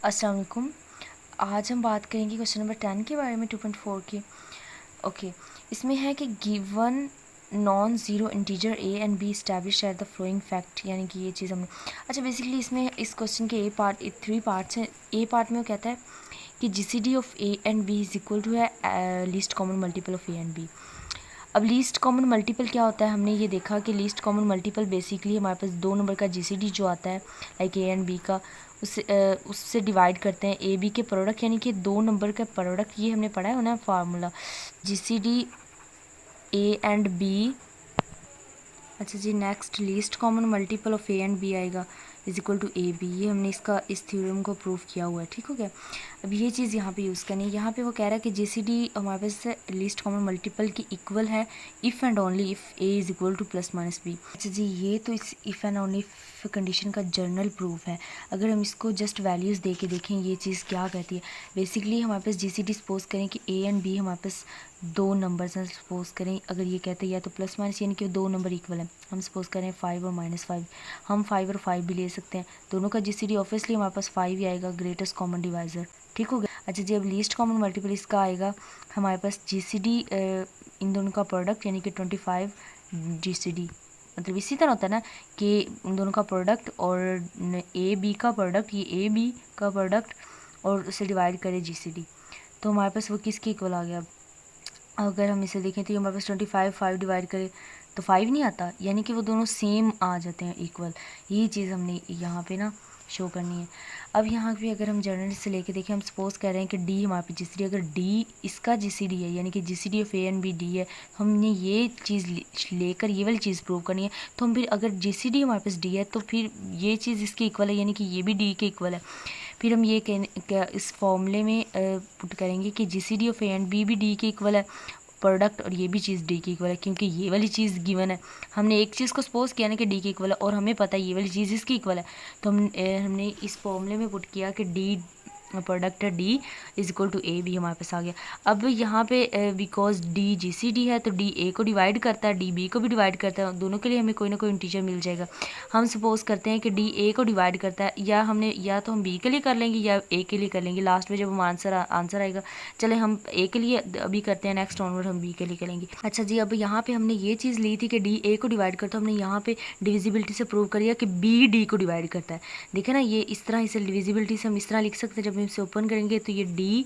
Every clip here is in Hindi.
अस्सलाम वालेकुम। आज हम बात करेंगे क्वेश्चन नंबर 10 के बारे में 2.4 की। ओके, इसमें है कि given non zero integer a and B establish at the flowing fact, यानी कि ये चीज़ हमने अच्छा बेसिकली इसमें इस क्वेश्चन के थ्री पार्ट्स हैं। ए पार्ट में वो कहता है कि GCD of A and b is equal to है least common multiple of A and b. अब लीस्ट कॉमन मल्टीपल क्या होता है, हमने ये देखा कि लीस्ट कॉमन मल्टीपल बेसिकली हमारे पास दो नंबर का जीसीडी जो आता है लाइक ए एंड बी का, उससे डिवाइड करते हैं ए बी के प्रोडक्ट, यानी कि दो नंबर का प्रोडक्ट। ये हमने पढ़ा है ना formula, GCD a and b. अच्छा जी, next least common multiple of A and b आएगा is equal to A b. ये हमने इसका इस थ्योरम को प्रूव किया हुआ है, ठीक हो गया। अब ये चीज़ यहाँ पे यूज़ करनी है। यहाँ पे वो कह रहा है कि जीसीडी हमारे पास लीस्ट कॉमन मल्टीपल की इक्वल है if and only if A is equal to plus minus B. अच्छा जी, ये तो इस if and only if condition का जनरल प्रूफ है। अगर हम इसको जस्ट वैल्यूज़ दे के देखें ये चीज़ क्या कहती है, बेसिकली हमारे पास जीसीडी सपोज करें कि ए एंड बी हमारे पास दो नंबर्स हैं। सपोज करें अगर ये कहते हैं या तो प्लस माइनस यानी कि दो नंबर इक्वल है, हम सपोज करें 5 और -5, हम 5 और 5 भी ले सकते हैं। दोनों का जीसीडी ऑब्वियसली हमारे पास 5 ही आएगा, ग्रेटेस्ट कॉमन डिवाइज़र, ठीक हो गया। अच्छा जी, अब लीस्ट कॉमन मल्टीपल इसका आएगा हमारे पास जीसीडी इन दोनों का प्रोडक्ट यानी कि 25 जीसीडी, मतलब इसी तरह होता है ना कि उन दोनों का प्रोडक्ट और ए बी का प्रोडक्ट, ये ए बी का प्रोडक्ट और उसे डिवाइड करें जीसीडी, तो हमारे पास वो किसके इक्वल आ गया। अगर हम इसे देखें तो ये हमारे पास 25 5 डिवाइड करें तो 5 नहीं आता, यानी कि वो दोनों सेम आ जाते हैं, इक्वल। यही चीज़ हमने यहाँ पे ना शो करनी है। अब यहाँ पे अगर हम जर्नल से लेके देखें, हम सपोज कर रहे हैं कि डी हमारे पे जीसीडी, अगर डी इसका जीसीडी है यानी कि GCD of A and B D है, हमने ये चीज़ लेकर ये वाली चीज़ प्रूव करनी है। तो हम फिर अगर जीसीडी हमारे पास डी है तो फिर ये चीज़ इसके इक्वल है, यानी कि ये भी डी के इक्वल है। फिर हम ये इस फॉर्मूले में पुट करेंगे कि GCD of A and B भी डी के इक्वल है प्रोडक्ट, और ये भी चीज़ डी की इक्वल है क्योंकि ये वाली चीज़ गिवन है। हमने एक चीज़ को सपोज किया ना कि डी की इक्वल है और हमें पता है ये वाली चीज़ इसकी इक्वल है, तो हमने इस फॉर्मूले में पुट किया कि डी प्रोडक्ट है D is equal to A B हमारे पास आ गया। अब यहाँ पे because D G C D है तो डी ए को डिवाइड करता है, डी बी को भी डिवाइड करता है, दोनों के लिए हमें कोई ना कोई इंटीजर मिल जाएगा। हम सपोज करते हैं कि डी ए को डिवाइड करता है, या तो हम बी के लिए कर लेंगे या ए के लिए कर लेंगे, लास्ट में जब हम आंसर आएगा। चले हम ए के लिए अभी करते हैं, नेक्स्ट ऑनवर्ड हम बी के लिए करेंगे। अच्छा जी, अब यहाँ पे हमने ये चीज़ ली थी कि डी ए को डिवाइड करता है, हमने यहाँ पे डिविजिबिलिटी से प्रूव कर दिया कि बी डी को डिवाइड करता है। देखे ना, ये इस तरह इसे डिविजिबिलिटी से हम इस तरह लिख सकते हैं, जब हम इसे ओपन करेंगे तो ये डी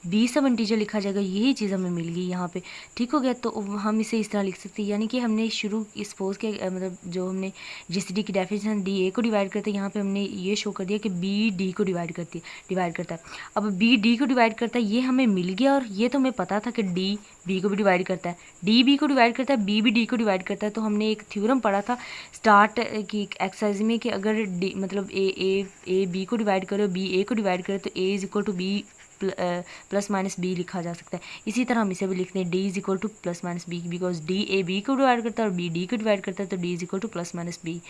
बी सब इंटीजर लिखा जाएगा, यही चीज़ हमें मिल गई यहाँ पे, ठीक हो गया। तो हम इसे इस तरह लिख सकते हैं, यानी कि हमने शुरू सपोज के मतलब जो हमने जीसीडी की डेफिनेशन डी ए को डिवाइड करते हैं, यहाँ पे हमने ये शो कर दिया कि बी डी को डिवाइड करता है। अब बी डी को डिवाइड करता है ये हमें मिल गया, और ये तो हमें पता था कि डी बी को भी डिवाइड करता है, डी बी को डिवाइड करता है, बी भी डी को डिवाइड करता है। तो हमने एक थ्योरम पढ़ा था स्टार्ट की एक्सरसाइज में कि अगर डी मतलब ए बी को डिवाइड करे, बी ए को डिवाइड करे तो a is equal to b plus minus b लिखा जा सकता है। इसी तरह हम इसे भी लिखते हैं D is equal to plus minus B, because D A B को डिवाइड करता है और बी डी को डिवाइड करता है, तो D is equal to plus minus B.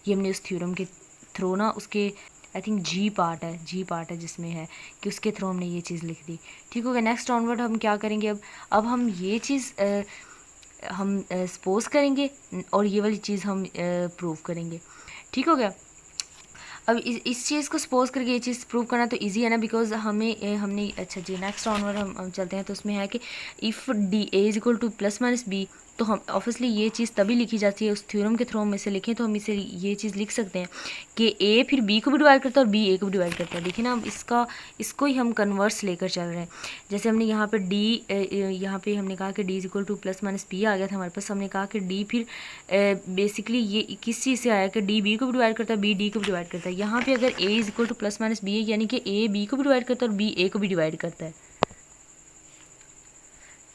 ये हमने उस थ्योरम के थ्रू ना उसके आई थिंक जी पार्ट है जिसमें है कि उसके थ्रू हमने ये चीज़ लिख दी, ठीक हो गया। नेक्स्ट ऑनवर्ड हम क्या करेंगे, अब हम ये चीज़ हम सपोज करेंगे और ये वाली चीज़ हम प्रूव करेंगे, ठीक हो गया। अब इस चीज़ को सपोज करके ये चीज़ प्रूव करना तो इजी है ना, बिकॉज हमने अच्छा जी नेक्स्ट ऑनवर्ड हम चलते हैं। तो उसमें है कि if D A is equal to plus minus B, तो हम ऑब्वियसली ये चीज़ तभी लिखी जाती है उस थ्योरम के थ्रू हम इसे लिखें, तो हम इसे ये चीज़ लिख सकते हैं कि ए फिर बी को भी डिवाइड करता है और बी ए को भी डिवाइड करता है। देखिए ना, अब इसको ही हम कन्वर्स लेकर चल रहे हैं। जैसे हमने यहाँ पे यहाँ पे हमने कहा कि d is equal to plus minus b आ गया था हमारे पास, हमने कहा कि डी फिर बेसिकली ये किस चीज़ से आया कि डी बी को भी डिवाइड करता है, बी डी को भी डिवाइड करता है। यहाँ पे अगर a is equal to plus minus b है, यानी कि ए बी को भी डिवाइड करता है और बी ए को भी डिवाइड करता है।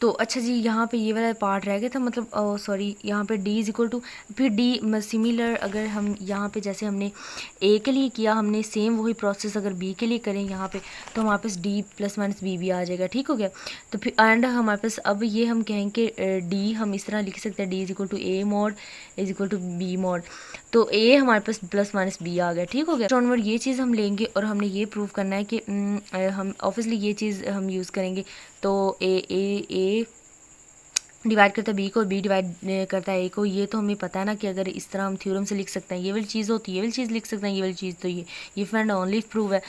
तो अच्छा जी, यहाँ पे ये वाला पार्ट रह गया था, मतलब सॉरी, यहाँ पे d इज इक्वल टू फिर d सिमिलर अगर हम यहाँ पे जैसे हमने a के लिए किया, हमने सेम वही प्रोसेस अगर b के लिए करें यहाँ पे, तो हमारे पास d प्लस माइनस बी भी आ जाएगा, ठीक हो गया। तो फिर एंड हमारे पास अब ये हम कहेंगे d हम इस तरह लिख सकते हैं d is equal to a mod is equal to b mod, तो a हमारे पास प्लस माइनस b आ गया, ठीक हो गया। ऑनवर्ड ये चीज़ हम लेंगे और हमने ये प्रूव करना है कि हम ऑब्वियसली ये चीज़ हम यूज़ करेंगे। तो डिवाइड करता है बी को, बी डिवाइड करता है ए को, ये तो हमें पता है ना कि अगर इस तरह हम थ्योरम से लिख सकते हैं ये वाली चीज़ होती है, ये वाली चीज़ लिख सकते हैं ये वाली चीज़, तो ये फ्रेंड ओनली प्रूव है।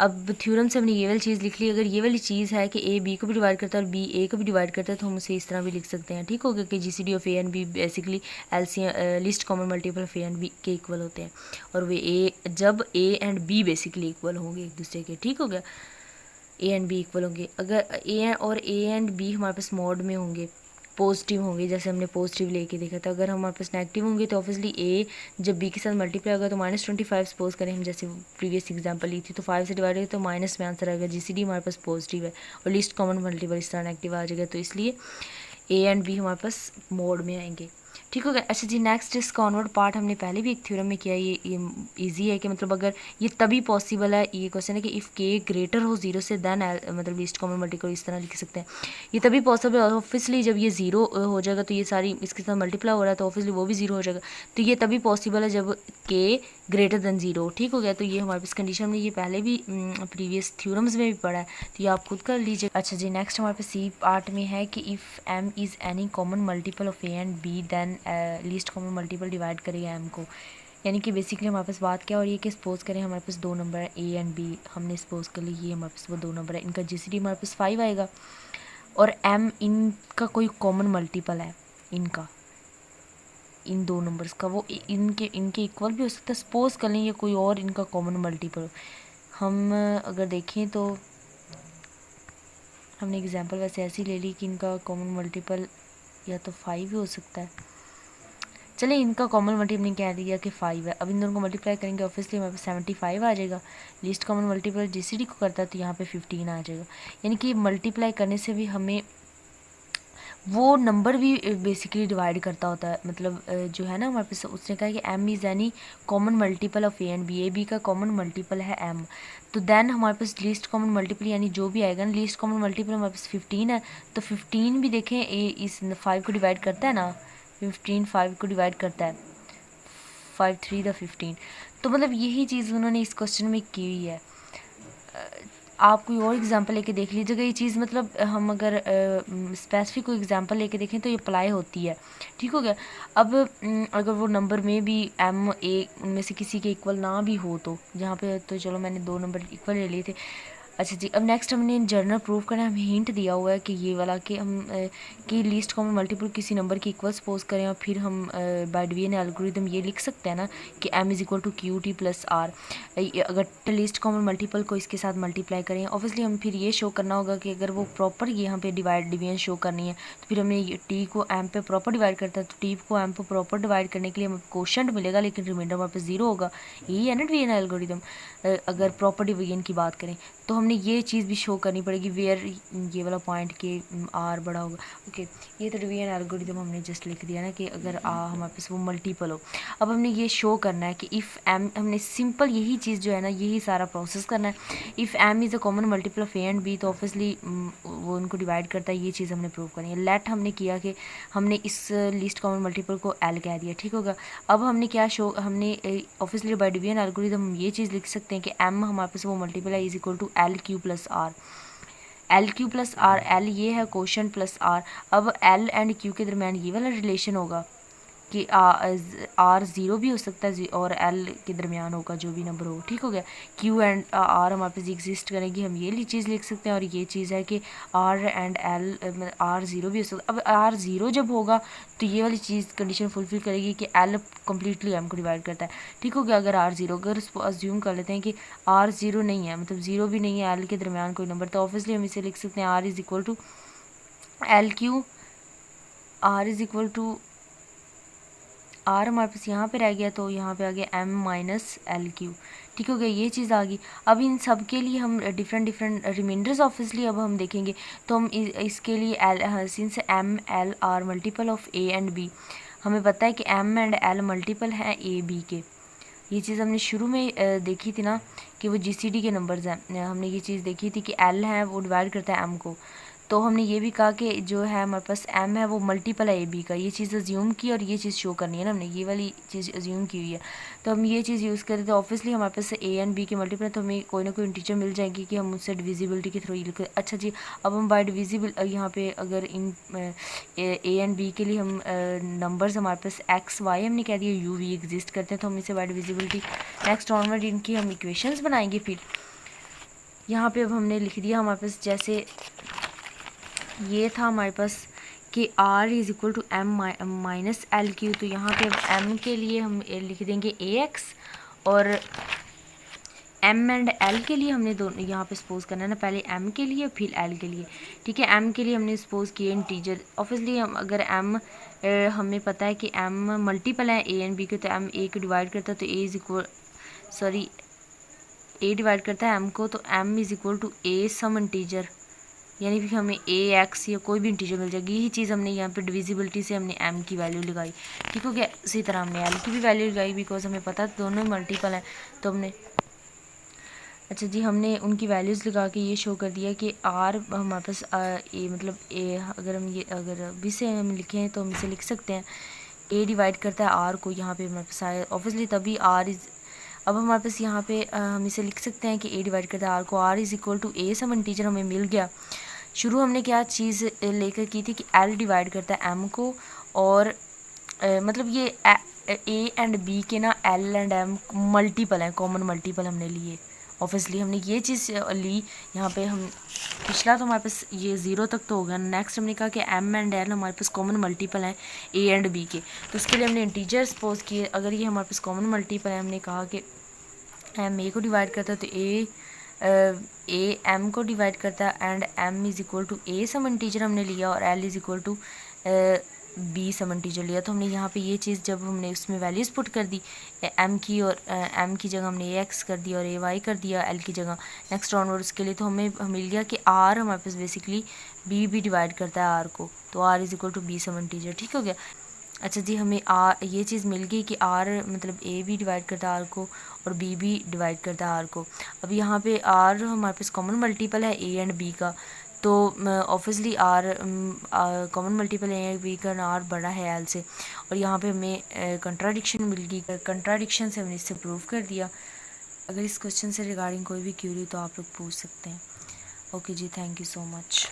अब थ्योरम से हमने ये वाली चीज़ लिख ली, अगर ये वाली चीज़ है कि ए बी को भी डिवाइड करता है और बी ए को भी डिवाइड करता है तो हम उसे इस तरह भी लिख सकते हैं। ठीक हो गया कि GCD of A and B basically LCM least common multiple of A and B के इक्वल होते हैं, और वे जब A and B basically equal होंगे एक दूसरे के। ठीक हो गया, ए एंड बी इक्वल होंगे, अगर ए एंड बी हमारे पास मॉड में होंगे, पॉजिटिव होंगे, जैसे हमने पॉजिटिव लेके देखा था। अगर हमारे पास नेगेटिव होंगे तो ऑब्वियसली ए जब बी के साथ मल्टीप्लाई होगा तो -25 सपोज करें हम, जैसे प्रीवियस एग्जांपल ली थी, तो 5 से डिवाइड होगा तो माइनस में आंसर आएगा। GCD हमारे पास पॉजिटिव है और लिस्ट कॉमन मल्टीपल इस तरह नेगेटिव आ जाएगा, तो इसलिए ए एंड बी हमारे पास मोड में आएंगे। ठीक हो गया। अच्छा जी, नेक्स्ट इसका ऑनवर्ड पार्ट हमने पहले भी एक थ्योरम में किया, ये इजी है कि मतलब अगर ये तभी पॉसिबल है, ये क्वेश्चन है कि इफ़ के ग्रेटर हो 0 से देन मतलब लीस्ट कॉमन मल्टीपल इस तरह लिख सकते हैं। ये तभी पॉसिबल है ऑब्वियसली जब ये 0 हो जाएगा तो ये सारी इसके साथ मल्टीप्लाई हो रहा है तो ऑब्वियसली वो भी 0 हो जाएगा, तो ये तभी पॉसिबल है जब के ग्रेटर देन 0। ठीक हो गया, तो ये हमारे पास कंडीशन हमने ये पहले भी प्रीवियस थ्योरम्स में भी पढ़ा है, तो ये आप खुद कर लीजिए। अच्छा जी, नेक्स्ट हमारे पास सी पार्ट में है कि if M is any common multiple of A and B then least common multiple divide करेगा एम को। यानी कि बेसिकली हमारे पास बात क्या हो रही है कि सपोज करें हमारे पास दो नंबर है ए एंड बी, हमने सपोज कर ली ये हमारे पास वो दो नंबर है, इनका GCD हमारे पास 5 आएगा और एम इनका कोई कॉमन मल्टीपल है, इनका इन दो नंबर्स का, वो इनके इक्वल भी हो सकता है। सपोज कर लें ये कोई और इनका कॉमन मल्टीपल, हम अगर देखें तो हमने एग्जांपल वैसे ऐसी ले ली कि इनका कॉमन मल्टीपल या तो 5 भी हो सकता है। चलिए इनका कॉमन मल्टीपल हमने क्या दिया कि 5 है, अब इन दोनों को मल्टीप्लाई करेंगे ऑब्वियसली हमारे पास 75 आ जाएगा। लिस्ट कॉमन मल्टीपल GCD को करता है तो यहाँ पे 15 आ जाएगा। यानी कि मल्टीप्लाई करने से भी हमें वो नंबर भी बेसिकली डिवाइड करता होता है, मतलब जो है ना हमारे पास उसने कहा कि M is any common multiple of A and B, A B का कॉमन मल्टीपल है एम, तो देन हमारे पास लीस्ट कॉमन मल्टीपल यानी जो भी आएगा ना, लीस्ट कॉमन मल्टीपल हमारे पास 15 है, तो 15 भी देखें ए इस 5 को डिवाइड करता है ना, 15 5 को डिवाइड करता है, 5 3 द 15, तो मतलब यही चीज़ उन्होंने इस क्वेश्चन में की हुई है। आप कोई और एग्जांपल लेके देख लीजिएगा, ये चीज़ मतलब हम अगर स्पेसिफिक कोई एग्जांपल लेके देखें तो ये अप्लाई होती है। ठीक हो गया। अब अगर वो नंबर में भी एम ए उनमें से किसी के इक्वल ना भी हो, तो यहाँ पे तो चलो मैंने दो नंबर इक्वल ले लिए थे। अच्छा जी, अब नेक्स्ट हमने जर्नल प्रूफ करना है, हमें हिंट दिया हुआ है कि ये वाला कि हम कि लीस्ट कॉमन मल्टीपल किसी नंबर की इक्वल सपोज करें और फिर हम बाय डिवीजन एल्गोरिथम ये लिख सकते हैं ना कि m is equal to Q T plus R. अगर लीस्ट कॉमन मल्टीपल को इसके साथ मल्टीप्लाई करें, ऑब्वियसली हम फिर ये शो करना होगा कि अगर वो प्रॉपर यहाँ पे डिवीजन शो करनी है तो फिर हमें टी को एम पे प्रॉपर डिवाइड करता है, तो टी को एम पे प्रॉपर डिवाइड करने के लिए हमें क्वोशंट मिलेगा लेकिन रिमाइंडर हमारे पास 0 होगा। यही है ना डिवीजन एल्गोरिथम। अगर प्रॉपर डिवीजन की बात करें तो हमने ये चीज़ भी शो करनी पड़ेगी वेयर ये वाला पॉइंट के आर बड़ा होगा। ओके, ये तो डिवीजन एल्गोरिथम हमने जस्ट लिख दिया ना कि अगर हमारे पास वो मल्टीपल हो। अब हमने ये शो करना है कि इफ़ एम, हमने सिंपल यही चीज़ जो है ना यही सारा प्रोसेस करना है। If M is a common multiple of A and B तो ऑब्वियसली वो उनको डिवाइड करता है, ये चीज़ हमने प्रूव करनी है। लेट हमने किया कि हमने इस लिस्ट कॉमन मल्टीपल को एल कह दिया। ठीक होगा। अब हमने क्या शो, हमने ऑब्वियसली बाय डिवीजन एल्गोरिथम हम ये चीज़ लिख सकते हैं कि एम हमारे पास वो मल्टीपल है is equal to L Q plus R. L Q plus R, L ये है क्वोशंट प्लस आर। अब एल एंड क्यू के दरमियान ये वाला रिलेशन होगा कि आर 0 भी हो सकता है और एल के दरमियान होगा जो भी नंबर हो। ठीक हो गया। क्यू एंड आर हमारे पास एग्जिस्ट करेगी, हम ये चीज़ लिख सकते हैं। और ये चीज़ है कि आर एंड एल, आर 0 भी हो सकता है। अब आर 0 जब होगा तो ये वाली चीज़ कंडीशन फुलफिल करेगी कि एल कम्प्लीटली एम को डिवाइड करता है। ठीक हो गया। अगर आर 0, अगर अज्यूम कर लेते हैं कि आर 0 नहीं है, मतलब 0 भी नहीं है एल के दरमियान कोई नंबर, तो ऑब्वियसली हम इसे लिख सकते हैं R is equal to L Q, R is equal to R हमारे पास यहाँ पे रह गया तो यहाँ पे आ गया एम माइनस एल क्यू। ठीक हो गया, ये चीज़ आ गई। अब इन सब के लिए हम डिफरेंट रिमाइंडर्स ऑब्वियसली अब हम देखेंगे तो हम इसके लिए L since M L are multiple of A and B, हमें पता है कि एम एंड एल मल्टीपल हैं ए बी के। ये चीज़ हमने शुरू में देखी थी ना कि वो GCD के नंबर्स हैं। हमने ये चीज़ देखी थी कि एल है वो डिवाइड करता है एम को, तो हमने ये भी कहा कि जो है हमारे पास m है वो मल्टीपल है ए बी का, ये चीज़ अज्यूम की और ये चीज़ शो करनी है ना, हमने ये वाली चीज़ अज्यूम की हुई है। तो हम ये चीज़ यूज़ करें तो ऑब्वियसली हमारे पास ए एंड बी के मल्टीपल है, तो हमें कोई ना कोई इंटीजर मिल जाएगी कि हम उससे डिविजिबिलिटी के थ्रू ये लिखें। अच्छा जी, अब हम बाय डिविजिबल यहाँ पे अगर इन ए एंड बी के लिए हम नंबर्स हमारे पास एक्स वाई हमने कह दिया यू वी एग्जिस्ट करते हैं, तो हम इसे बाय डिविजिबिलिटी नेक्स्ट ऑनवर्ड इनकी हम इक्वेशंस बनाएंगे। फिर यहाँ पे अब हमने लिख दिया हमारे पास, जैसे ये था हमारे पास कि r is equal to M minus L Q, तो यहाँ पे अब m के लिए हम लिख देंगे ax, और m एंड l के लिए हमने दोनों यहाँ पे सपोज करना है ना, पहले m के लिए फिर l के लिए। ठीक है, m के लिए हमने सपोज किए इंटीजर, ऑब्वियसली हम अगर m हमें पता है कि m मल्टीपल है a एंड b के, तो m a को डिवाइड करता है, तो a is equal a divide करता है m को, तो m is equal to a some integer, यानी कि हमें ए एक्स या कोई भी इंटीजर मिल जाएगी। यही चीज़ हमने यहाँ पे डिविजिबिलिटी से हमने m की वैल्यू लगाई। ठीक हो गया, इसी तरह हमने l की भी वैल्यू लगाई, बिकॉज हमें पता है दोनों मल्टीपल हैं, तो हमने अच्छा जी हमने उनकी वैल्यूज़ लगा के ये शो कर दिया कि r हमारे पास ए मतलब a, अगर हम ये अगर b से हम लिखें तो हम इसे लिख सकते हैं a डिवाइड करता है r को, यहाँ पे हमारे पास आया ऑब्वियसली तभी r इज़, अब हमारे पास यहाँ पे हम इसे लिख सकते हैं कि a डिवाइड करता है r को, r is equal to a some integer हमें मिल गया। शुरू हमने क्या चीज़ लेकर की थी कि l डिवाइड करता है m को, और मतलब ये a एंड b के ना l एंड m मल्टीपल हैं, कॉमन मल्टीपल हमने लिए। ऑब्वियसली हमने ये चीज़ ली यहाँ पे, हम पिछला तो हमारे पास ये 0 तक तो हो गया। नेक्स्ट हमने कहा कि m एंड l हमारे पास कॉमन मल्टीपल हैं a एंड b के, तो उसके लिए हमने इंटीजर सपोज किए। अगर ये हमारे पास कॉमन मल्टीपल है, हमने कहा कि m a को डिवाइड करता है, तो a m को डिवाइड करता है, and m is equal to a some integer हमने लिया, और l is equal to b some integer लिया। तो हमने यहाँ पे ये चीज़ जब हमने उसमें वैल्यूज़ पुट कर दी m की, और m की जगह हमने ax कर दिया और ay कर दिया l की जगह नेक्स्ट ऑनवर्ड उसके लिए, तो हमें मिल गया कि r हमारे पास बेसिकली b भी डिवाइड करता है r को, तो r is equal to b some integer. ठीक हो गया। अच्छा जी, हमें ये चीज़ मिल गई कि r मतलब a भी डिवाइड करता है r को और b भी डिवाइड करता है r को। अब यहाँ पे r हमारे पास कॉमन मल्टीपल है a एंड b का, तो ऑब्वियसली r कॉमन मल्टीपल है b का, r बड़ा है l से, और यहाँ पे हमें कंट्राडिक्शन मिल गई। कंट्राडिक्शन से हमने इससे प्रूव कर दिया। अगर इस क्वेश्चन से रिगार्डिंग कोई भी क्यूरी तो आप लोग पूछ सकते हैं। ओके जी, थैंक यू सो मच।